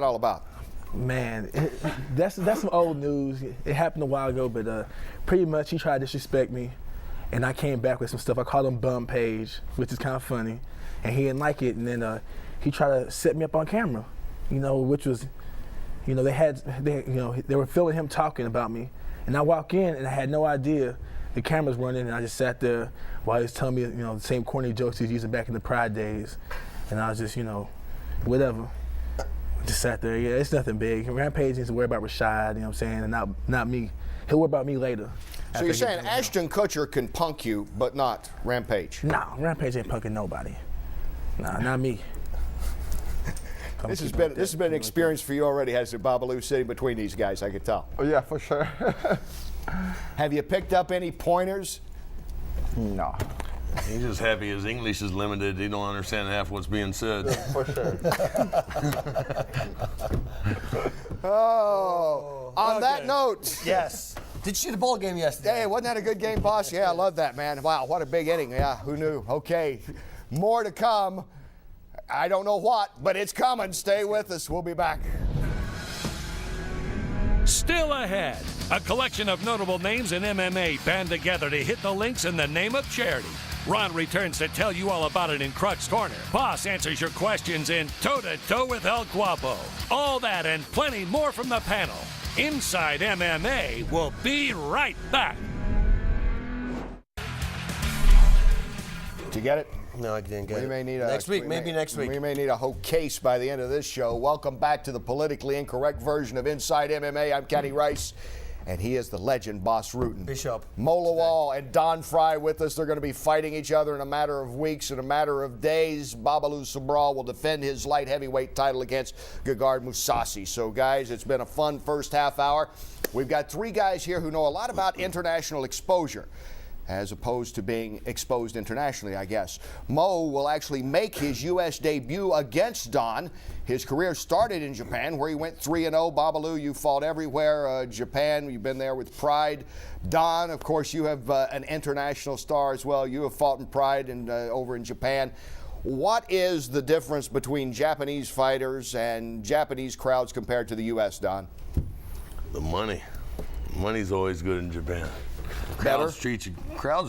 all about? Man, that's some old news. It happened a while ago, but pretty much he tried to disrespect me, and I came back with some stuff. I called him Bum Page, which is kind of funny, and he didn't like it. And then he tried to set me up on camera, which was, they were filming him talking about me, and I walk in and I had no idea the camera's running, and I just sat there while he was telling me, the same corny jokes he was using back in the Pride days, and I was just, whatever. Just sat there. Yeah, it's nothing big. Rampage needs to worry about Rashad, you know what I'm saying, and not me. He'll worry about me later. So you're saying Ashton Kutcher can punk you, but not Rampage? No, Rampage ain't punking nobody. Nah, not me. This has been an experience for you already, hasn't it, Babalu, sitting between these guys, I could tell. Oh, yeah, for sure. Have you picked up any pointers? No. He's just happy his English is limited. He don't understand half what's being said. For sure. On that note. Yes. Did you see the ball game yesterday? Hey, wasn't that a good game, boss? Yeah, I love that, man. Wow, what a big inning. Yeah, who knew? Okay, more to come. I don't know what, but it's coming. Stay with us. We'll be back. Still ahead, a collection of notable names in MMA band together to hit the links in the name of charity. Ron returns to tell you all about it in Crux Corner. Boss answers your questions in Toe to Toe with El Guapo. All that and plenty more from the panel. Inside MMA will be right back. Did you get it? No, I didn't get it. We may need next week, maybe next week. We may need a whole case by the end of this show. Welcome back to the politically incorrect version of Inside MMA. I'm Kenny Rice, and he is the legend, Boss Rutan. Bishop. Mo Lawal and Don Fry with us. They're going to be fighting each other in a matter of weeks, in a matter of days. Babalu Sobral will defend his light heavyweight title against Gegard Mousasi. So, guys, it's been a fun first half hour. We've got three guys here who know a lot about international exposure, as opposed to being exposed internationally, I guess. Mo will actually make his U.S. debut against Don. His career started in Japan, where he went 3-0. Babalu, you fought everywhere. Japan, you've been there with Pride. Don, of course, you have an international star as well. You have fought in Pride and over in Japan. What is the difference between Japanese fighters and Japanese crowds compared to the U.S., Don? The money. Money's always good in Japan. Crowds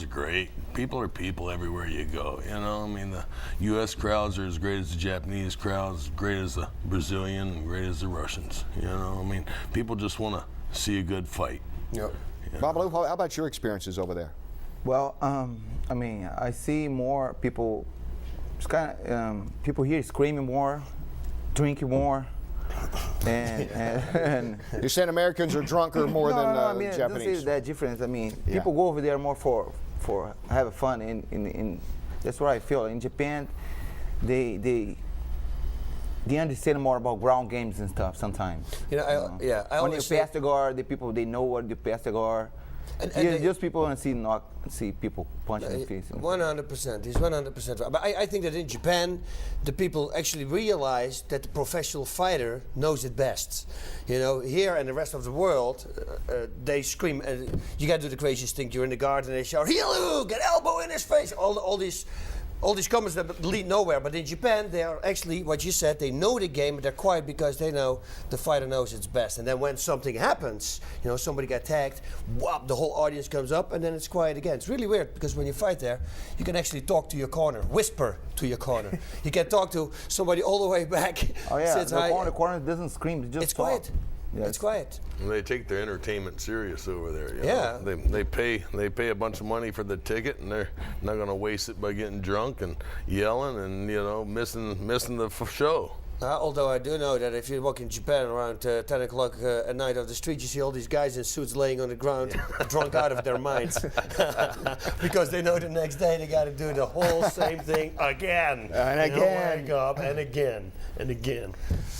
are great. People are people everywhere you go. I mean, the U.S. crowds are as great as the Japanese crowds, as great as the Brazilian, and great as the Russians. I mean, people just want to see a good fight. Yep. Babalu, how about your experiences over there? Well, I mean, I see more people. It's kind of people here screaming more, drinking more. And you're saying Americans are drunker more than I mean, Japanese? Don't see that difference. I mean, people go over there more for have fun. In that's what I feel. In Japan, they understand more about ground games and stuff sometimes. I when you pass the guard, the people they know what you pass the guard. And just people want to see people punching in the face. 100%. He's 100% right. But I think that in Japan, the people actually realize that the professional fighter knows it best. Here and the rest of the world, they scream. You got to do the craziest thing. You're in the garden and they shout, "Heel, get elbow in his face!" All these comments that lead nowhere. But in Japan, they are actually, what you said, they know the game, but they're quiet because they know the fighter knows it's best. And then when something happens, somebody got tagged, whop, the whole audience comes up, and then it's quiet again. It's really weird because when you fight there, you can actually talk to your corner, whisper to your corner. You can talk to somebody all the way back. Oh yeah, the corner doesn't scream, it's talk. Quiet. Yeah, it's quiet. And they take their entertainment serious over there. Yeah. They pay a bunch of money for the ticket, and they're not going to waste it by getting drunk and yelling and missing the show. Although I do know that if you walk in Japan around 10 o'clock at night on the street, you see all these guys in suits laying on the ground, drunk out of their minds. Because they know the next day they got to do the whole same thing again. And again. Wake up and again and again.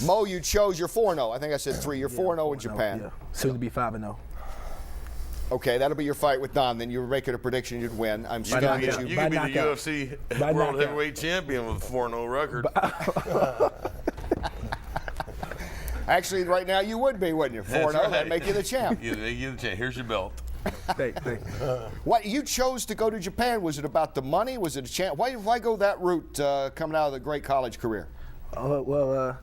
Mo, you chose your 4-0. I think I said 3. You're 4-0 in Japan. Yeah. Soon to be 5-0. Okay, that'll be your fight with Don. Then you were making a prediction you'd win. I'm sure you could be the UFC World Heavyweight Champion with a 4-0 record. Actually, right now you would be, wouldn't you? 4-0, right. That'd make you the champ. They give you the champ. Here's your belt. Thank you. What you chose to go to Japan? Was it about the money? Was it a chance? Why go that route coming out of the great college career? Well,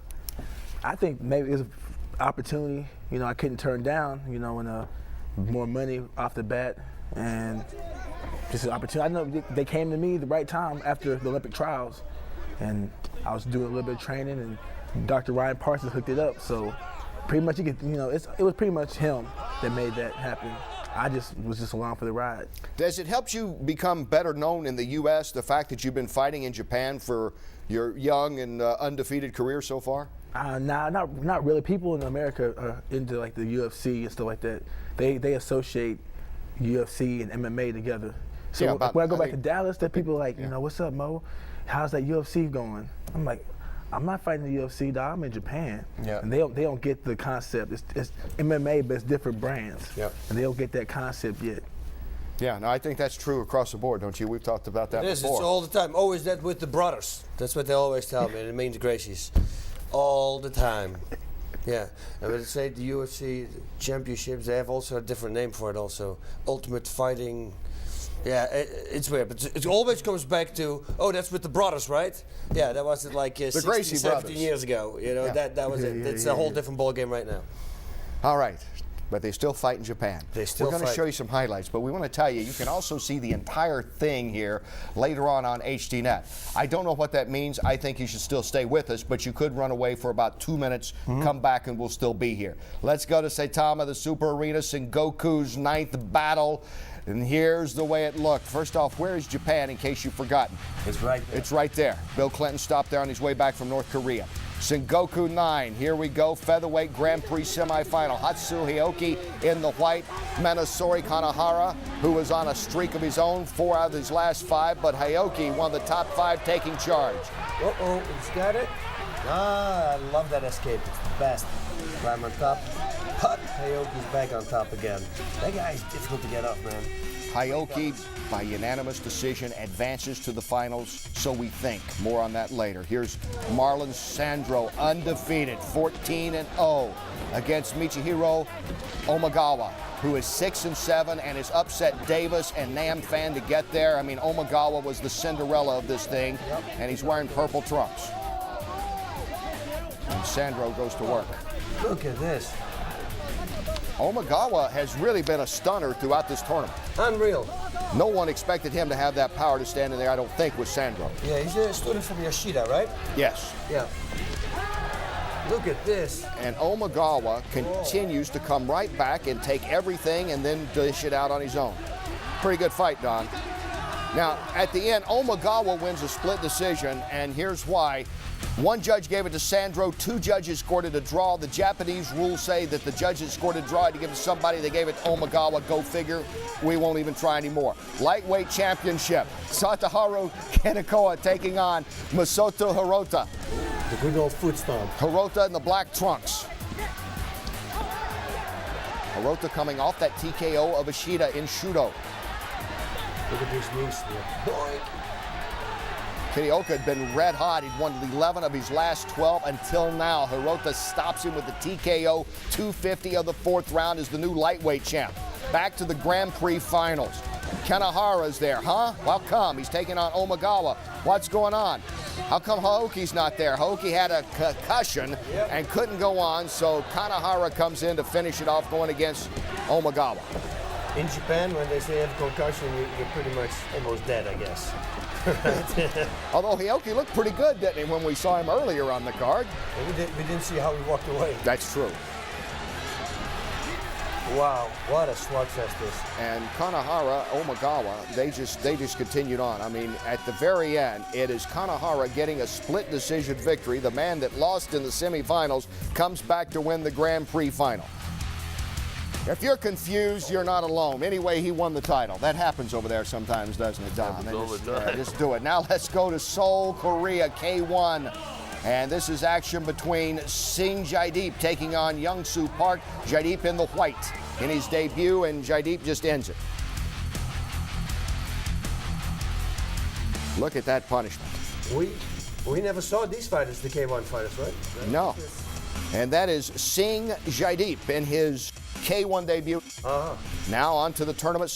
I think maybe it was an opportunity, you know, I couldn't turn down, you know, and more money off the bat, and just an opportunity. I know they came to me the right time after the Olympic trials, and I was doing a little bit of training, and Dr. Ryan Parsons hooked it up. So pretty much, it was pretty much him that made that happen. I was just along for the ride. Does it help you become better known in the U.S., the fact that you've been fighting in Japan for your young and undefeated career so far? Nah, not really. People in America are into like the UFC and stuff like that. They associate UFC and MMA together. So Yeah, when I go back to Dallas, that people are like, you know, what's up, Mo? How's that UFC going? I'm like, I'm not fighting the UFC, dog. I'm in Japan. Yeah. And they don't get the concept. It's MMA, but it's different brands. Yep. And they don't get that concept yet. Yeah, no, I think that's true across the board, don't you? We've talked about that It is. before. It's all the time. Always that with the brothers. That's what they always tell me. And it means Gracies. All the time. Yeah. And when they say the UFC championships, they have also a different name for it also. Ultimate Fighting. Yeah, it's weird, but it always comes back to, oh, that's with the brothers, right? Yeah, that was it like 16, Gracie 17 brothers. years ago. You know, Yeah. that was it. Yeah, It's yeah, a whole yeah. different ball game right now. All right, but they still fight in Japan. They still We're going to fight. show you some highlights, but we want to tell you, you can also see the entire thing here later on HDNet. I don't know what that means. I think you should still stay with us, but you could run away for about 2 minutes, come back, and we'll still be here. Let's go to Saitama, the Super Arena, Sengoku's 9th battle. And here's the way it looked. First off, where is Japan, in case you've forgotten? It's right there. It's right there. Bill Clinton stopped there on his way back from North Korea. Sengoku 9, here we go, featherweight Grand Prix semifinal. Hatsu Hioki in the white, Manasori Kanahara, who was on a streak of his own, 4 out of his last 5, but Hioki, one of the top 5, taking charge. Uh-oh, he's got it. Ah, I love that escape. It's the best. Climb on top. But Hioki's back on top again. That guy is difficult to get off, man. Hioki, by unanimous decision, advances to the finals, so we think. More on that later. Here's Marlon Sandro, undefeated, 14-0, against Michihiro Omagawa, who is 6-7 and has upset Davis and Nam Fan to get there. I mean, Omagawa was the Cinderella of this thing, and he's wearing purple trunks. And Sandro goes to work. Look at this. Omagawa has really been a stunner throughout this tournament. Unreal. No one expected him to have that power to stand in there, I don't think, with Sandro. Yeah, he's a student from Yoshida, right? Yes. Yeah. Look at this. And Omagawa continues to come right back and take everything and then dish it out on his own. Pretty good fight, Don. Now, at the end, Omagawa wins a split decision, and here's why. One judge gave it to Sandro, 2 judges scored it a draw. The Japanese rules say that the judges scored a draw to give it to somebody. They gave it to Omagawa. Go figure. We won't even try anymore. Lightweight championship. Satoharu Kanekoa taking on Masato Hirota. The good old foot stomp. Hirota in the black trunks. Hirota coming off that TKO of Ishida in Shudo. Look at these knees. Boy. Kirioka had been red hot. He'd won 11 of his last 12 until now. Hirota stops him with the TKO. 250 of the 4th round is the new lightweight champ. Back to the Grand Prix finals. Kanahara's there, huh? How come? He's taking on Omagawa. What's going on? How come Haoki's not there? Haoki had a concussion and couldn't go on, so Kanahara comes in to finish it off going against Omagawa. In Japan, when they say you have concussion, you're pretty much almost dead, I guess. Although Hioki looked pretty good, didn't he, when we saw him earlier on the card? We didn't see how he walked away. That's true. Wow, what a slugfest this. And Kanahara, Omagawa, they just continued on. I mean, at the very end, it is Kanahara getting a split decision victory. The man that lost in the semifinals comes back to win the Grand Prix final. If you're confused, you're not alone. Anyway, he won the title. That happens over there sometimes, doesn't it, Don? Happens all the time. Just do it. Now let's go to Seoul, Korea, K1. And this is action between Singh Jaideep taking on Young-Soo Park. Jaideep in the white in his debut, and Jaideep just ends it. Look at that punishment. We never saw these fighters, the K1 fighters, right? No. And that is Singh Jaideep in his K1 debut. Now on to the tournament.